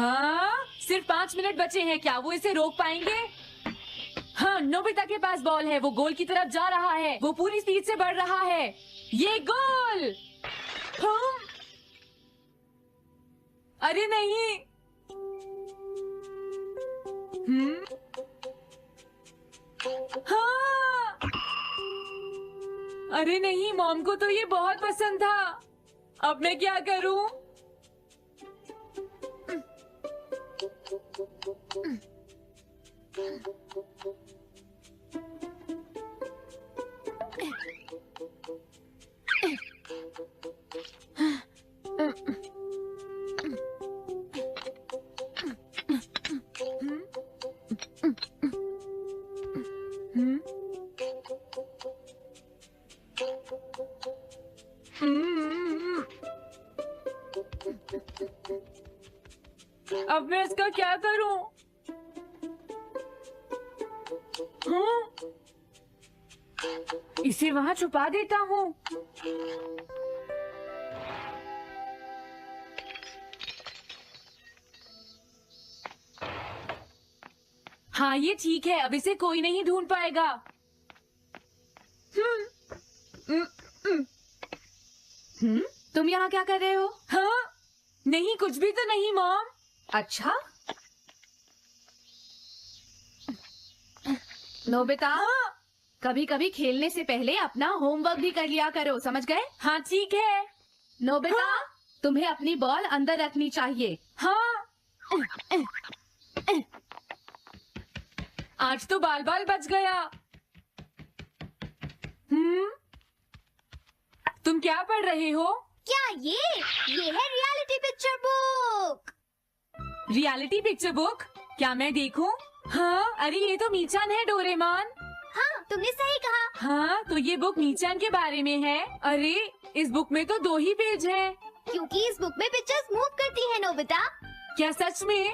हाँ, सिर्फ 5 मिनट बचे हैं, क्या वो इसे रोक पाएंगे? हाँ, नोबिता के पास बॉल है, वो गोल की तरफ जा रहा है, वो पूरी स्पीड से बढ़ रहा है। ये गोल! हाँ? अरे नहीं! हाँ! अरे नहीं, मॉम को तो ये बहुत पसंद था। अब मैं क्या करूं? अब मैं इसका क्या करूं? इसे वहां छुपा देता हूँ। हाँ, ये ठीक है, अब इसे कोई नहीं ढूंढ पाएगा। तुम यहाँ क्या कर रहे हो? हाँ? नहीं, कुछ भी तो नहीं मॉम। अच्छा, नोबिता, हाँ? कभी कभी खेलने से पहले अपना होमवर्क भी कर लिया करो, समझ गए? हाँ ठीक है। नोबिता, हाँ? तुम्हें अपनी बॉल अंदर रखनी चाहिए। हाँ, आज तो बाल बाल बच गया। तुम क्या पढ़ रहे हो? क्या ये है reality picture book. Reality picture book? क्या मैं देखूं? हाँ, अरे ये तो मीचान है, डोरेमोन। हाँ, तुमने सही कहा। हाँ, तो ये बुक मीचान के बारे में है। अरे इस बुक में तो 2 ही पेज हैं। क्योंकि इस बुक में पिक्चर्स मूव करती है नोबिता। क्या सच में?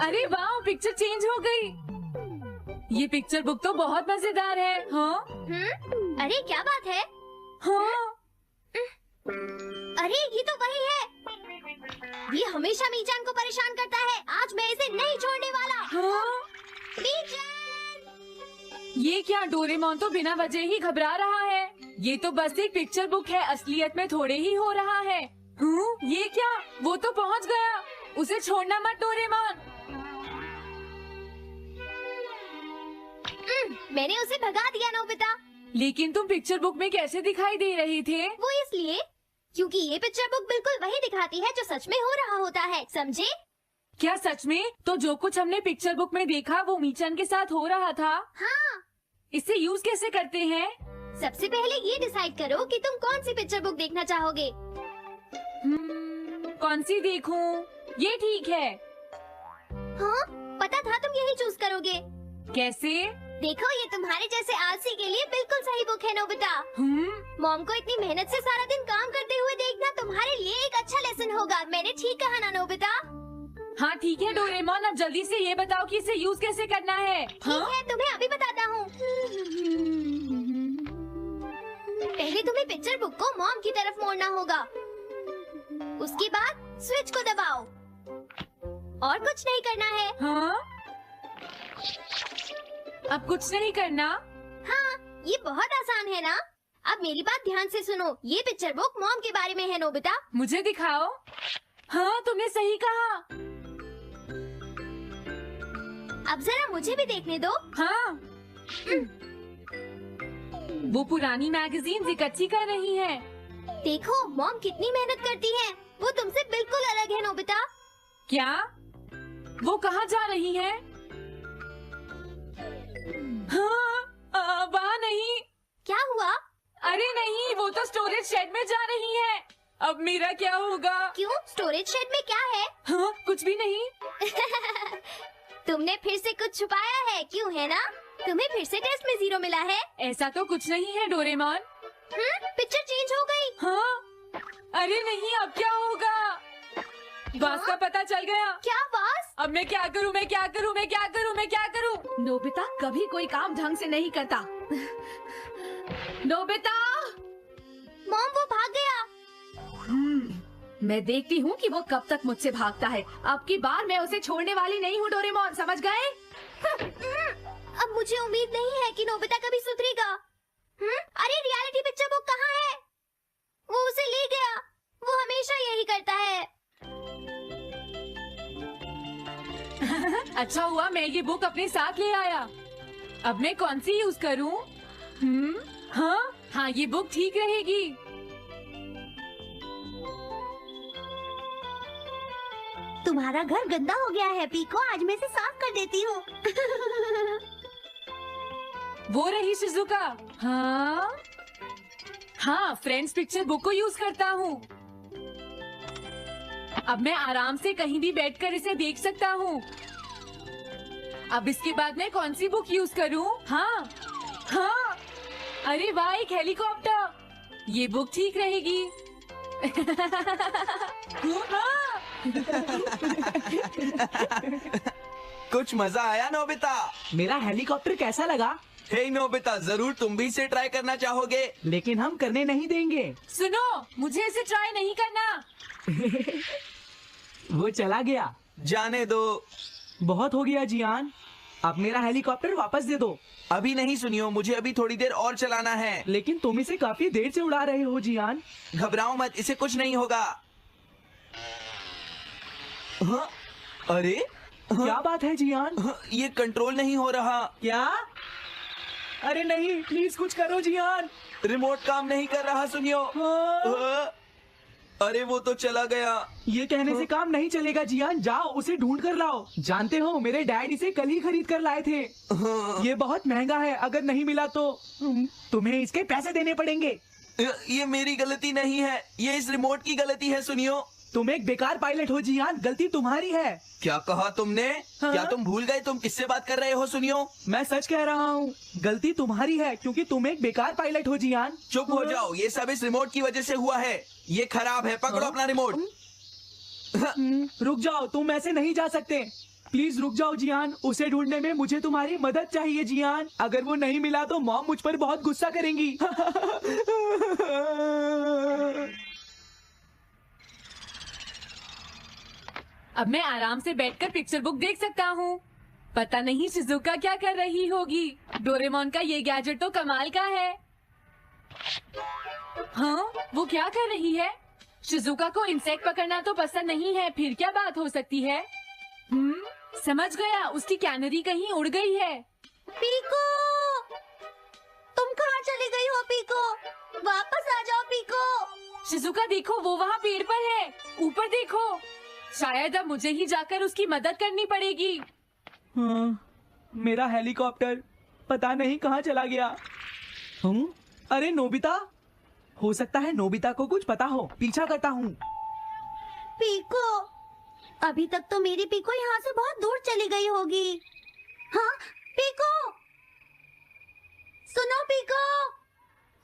अरे वाह, पिक्चर चेंज हो गई। ये पिक्चर बुक तो बहुत मजेदार है। हाँ? अरे क्या बात है? हाँ? अरे ये तो वही है। ये हमेशा मीचान को परेशान करता है। आज मैं इसे नहीं छोड़ने वाला। हाँ? मीचान! ये क्या, डोरेमोन तो बिना वजह ही घबरा रहा है। ये तो बस एक पिक्चर बुक है, असलियत में थोड़े ही हो रहा है। ये क्या, वो तो पहुंच गया। उसे छोड़ना मत डोरेमोन। मैंने उसे भगा दिया नोबिता। लेकिन तुम पिक्चर बुक में कैसे दिखाई दे रहे थे? वो इसलिए क्योंकि ये पिक्चर बुक बिल्कुल वही दिखाती है जो सच में हो रहा होता है, समझे? क्या सच में? तो जो कुछ हमने पिक्चर बुक में देखा वो मीचान के साथ हो रहा था? हाँ। इसे यूज कैसे करते हैं? सबसे पहले ये डिसाइड करो कि तुम कौन सी पिक्चर बुक देखना चाहोगे। कौन सी देखूं? ये ठीक है। हाँ, पता था तुम यही चूज करोगे। कैसे? देखो, ये तुम्हारे जैसे आलसी के लिए बिल्कुल सही बुक है नोबिता। मॉम को इतनी मेहनत से सारा दिन काम करते हुए देखना तुम्हारे लिए एक अच्छा लेसन होगा। मैंने ठीक कहा ना नोबिता? हाँ ठीक है डोरेमोन, अब जल्दी से ये बताओ कि इसे यूज कैसे करना है। ठीक है, तुम्हें अभी बताता हूँ। पहले तुम्हें पिक्चर बुक को मॉम की तरफ मोड़ना होगा। उसके बाद स्विच को दबाओ और कुछ नहीं करना है। हाँ? अब कुछ नहीं करना? हाँ, ये बहुत आसान है ना? अब मेरी बात ध्यान से सुनो। ये पिक्चर बुक मॉम के बारे में है नोबिता। मुझे दिखाओ। हाँ, तुमने सही कहा। अब जरा मुझे भी देखने दो। हाँ। वो पुरानी मैगजीन इकट्ठी कर रही है। देखो, मॉम कितनी मेहनत करती है। वो तुमसे बिल्कुल अलग है नोबिता। क्या? वो कहाँ जा रही है? हाँ, वहाँ नहीं। क्या हुआ? अरे नहीं, वो तो स्टोरेज शेड में जा रही है। अब मेरा क्या होगा? क्यों? स्टोरेज शेड में क्या है? हाँ, कुछ भी नहीं। तुमने फिर से कुछ छुपाया है, क्यों है ना? तुम्हें फिर से टेस्ट में 0 मिला है। ऐसा तो कुछ नहीं है डोरेमोन। पिक्चर चेंज हो गई। हाँ? अरे नहीं, अब क्या होगा? बास का पता चल गया। क्या बास? अब मैं क्या करूँ? मैं क्या करूँ? मैं क्या करूँ? मैं क्या करूँ? नोबिता कभी कोई काम ढंग से नहीं करता। नोबिता! मॉम, वो भाग गया। मैं देखती हूँ कि वो कब तक मुझसे भागता है। अब की बार मैं उसे छोड़ने वाली नहीं हूँ डोरेमोन, समझ गए? अब मुझे उम्मीद नहीं है कि नोबिता कभी सुधरेगा। अरे रियलिटी पिक्चर बुक कहाँ है? वो उसे ले गया। वो हमेशा यही करता है। अच्छा हुआ मैं ये बुक अपने साथ ले आया। अब मैं कौन सी यूज करूं? हाँ, ये बुक ठीक रहेगी। तुम्हारा घर गंदा हो गया है पीको, आज मैं इसे साफ कर देती हूँ। वो रही शिजुका। हाँ, फ्रेंड्स पिक्चर बुक को यूज करता हूँ। अब मैं आराम से कहीं भी बैठकर इसे देख सकता हूँ। अब इसके बाद मैं कौन सी बुक यूज करूँ? हाँ, अरे वाह, एक हेलीकॉप्टर। ये बुक ठीक रहेगी। कुछ मजा आया नोबिता? मेरा हेलीकॉप्टर कैसा लगा? हे नोबिता, जरूर तुम भी इसे ट्राई करना चाहोगे। लेकिन हम करने नहीं देंगे। सुनो, मुझे इसे ट्राई नहीं करना। वो चला गया। जाने दो। बहुत हो गया जियान, अब मेरा हेलीकॉप्टर वापस दे दो। अभी नहीं सुनियो, मुझे अभी थोड़ी देर और चलाना है। लेकिन तुम इसे काफी देर से उड़ा रहे हो जियान। घबराओ मत, इसे कुछ नहीं होगा। हाँ? अरे क्या बात है जियान? ये कंट्रोल नहीं हो रहा। क्या? अरे नहीं, प्लीज कुछ करो जियान। रिमोट काम नहीं कर रहा, सुनियो। हाँ। अरे वो तो चला गया। ये कहने से काम नहीं चलेगा जियान, जाओ उसे ढूंढ कर लाओ। जानते हो मेरे डैड इसे कल ही खरीद कर लाए थे। ये बहुत महंगा है, अगर नहीं मिला तो तुम्हें इसके पैसे देने पड़ेंगे। ये मेरी गलती नहीं है, ये इस रिमोट की गलती है, सुनियो। तुम एक बेकार पायलट हो जियान, गलती तुम्हारी है। क्या कहा तुमने? हाँ? क्या तुम भूल गए तुम किससे बात कर रहे हो? सुनियो, मैं सच कह रहा हूँ, गलती तुम्हारी है क्योंकि तुम एक बेकार पायलट हो जियान। चुप हो जाओ, ये सब इस रिमोट की वजह से हुआ है। ये खराब है, पकड़ो अपना रिमोट। रुक जाओ, तुम ऐसे नहीं जा सकते। प्लीज रुक जाओ जियान, उसे ढूंढने में मुझे तुम्हारी मदद चाहिए जियान। अगर वो नहीं मिला तो मॉम मुझ पर बहुत गुस्सा करेंगी। अब मैं आराम से बैठकर पिक्चर बुक देख सकता हूँ। पता नहीं शिजुका क्या कर रही होगी। डोरेमोन का ये गैजेट तो कमाल का है। हाँ, वो क्या कर रही है? शिजुका को इंसेक्ट पकड़ना तो पसंद नहीं है, फिर क्या बात हो सकती है? समझ गया, उसकी कैनरी कहीं उड़ गई है। पीको, तुम कहाँ चली गई हो पीको? वापस आ जाओ पीको। शिजुका देखो, वो वहाँ पेड़ पर है, ऊपर देखो। शायद अब मुझे ही जाकर उसकी मदद करनी पड़ेगी। मेरा हेलीकॉप्टर पता नहीं कहाँ चला गया। अरे नोबिता, हो सकता है नोबिता को कुछ पता हो, पीछा करता हूँ। पीको, अभी तक तो मेरी पीको यहाँ से बहुत दूर चली गई होगी। हाँ पीको, सुनो पीको,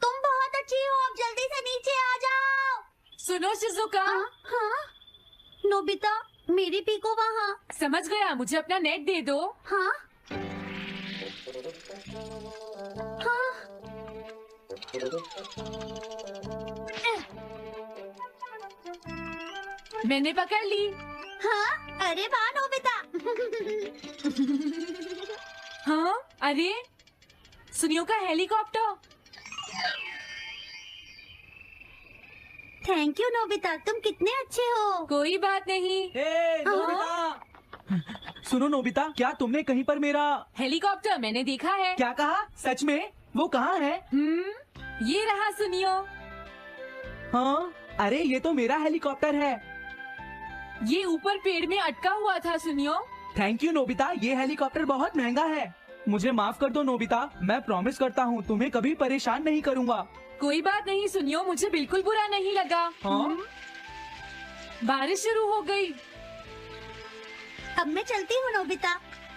तुम बहुत अच्छी हो, अब जल्दी से नीचे आ जाओ। सुनो शिजुका। हाँ नोबिता, मेरी पीको वहाँ। समझ गया, मुझे अपना नेट दे दो। हाँ हाँ, मैंने पकड़ ली। हाँ, अरे वाह नोबिता। हाँ, अरे सुनियो का हेलीकॉप्टर। थैंक यू नोबिता, तुम कितने अच्छे हो। कोई बात नहीं। नोबिता! सुनो नोबिता, क्या तुमने कहीं पर मेरा हेलीकॉप्टर मैंने देखा है। क्या कहा? सच में? वो कहाँ है? ये रहा सुनियो। हाँ, अरे ये तो मेरा हेलीकॉप्टर है। ये ऊपर पेड़ में अटका हुआ था सुनियो। थैंक यू नोबिता, ये हेलीकॉप्टर बहुत महंगा है। मुझे माफ कर दो नोबिता, मैं प्रॉमिस करता हूँ तुम्हें कभी परेशान नहीं करूँगा। कोई बात नहीं सुनियो, मुझे बिल्कुल बुरा नहीं लगा। हाँ? बारिश शुरू हो गई। अब मैं चलती हूँ नोबिता।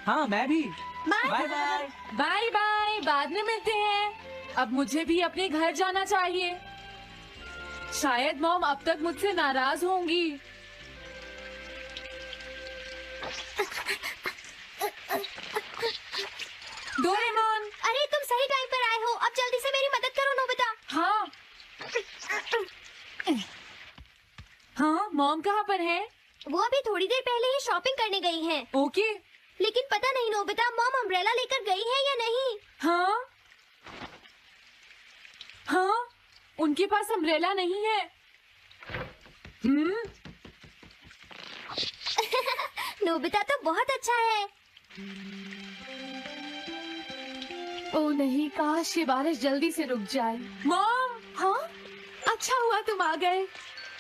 हाँ मैं भी। Bye bye bye. Bye bye, बाद में मिलते हैं। अब मुझे भी अपने घर जाना चाहिए। शायद मॉम अब तक मुझसे नाराज होंगी। डोरेमोन। अरे तुम सही टाइम पर आए हो, अब जल्दी से मेरी मदद करो नोबिता। हाँ, पर है? वो अभी थोड़ी देर पहले ही शॉपिंग करने गई हैं। ओके। लेकिन पता नहीं नोबिता मॉम अम्ब्रेला लेकर गई है या नहीं। हाँ हाँ, उनके पास अम्ब्रेला नहीं है। नोबिता तो बहुत अच्छा है। ओ नहीं, काश ये बारिश जल्दी से रुक जाए। मॉम, हाँ, अच्छा हुआ तुम आ गए।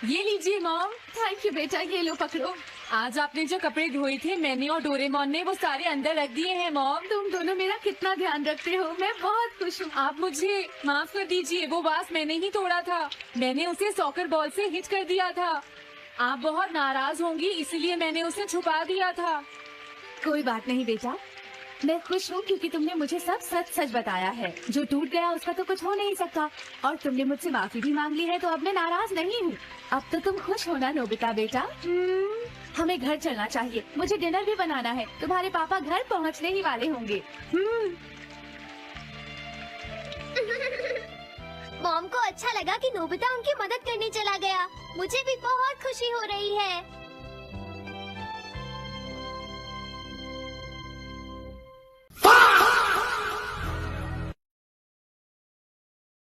ये लीजिए मॉम। थैंक यू बेटा, ये लो पकड़ो। आज आपने जो कपड़े धोए थे मैंने और डोरेमोन ने वो सारे अंदर रख दिए हैं मॉम। तुम दोनों मेरा कितना ध्यान रखते हो, मैं बहुत खुश हूँ। आप मुझे माफ कर दीजिए, वो वास मैंने ही तोड़ा था। मैंने उसे सॉकर बॉल से हिट कर दिया था। आप बहुत नाराज होंगी इसलिए मैंने उसे छुपा दिया था। कोई बात नहीं बेटा, मैं खुश हूँ क्योंकि तुमने मुझे सब सच सच बताया है। जो टूट गया उसका तो कुछ हो नहीं सकता, और तुमने मुझसे माफी भी मांग ली है, तो अब मैं नाराज नहीं हूँ। अब तो तुम खुश हो ना नोबिता बेटा? हमें घर चलना चाहिए, मुझे डिनर भी बनाना है। तुम्हारे पापा घर पहुँचने ही वाले होंगे। मॉम को अच्छा लगा कि नोबिता उनकी मदद करने चला गया। मुझे भी बहुत खुशी हो रही है।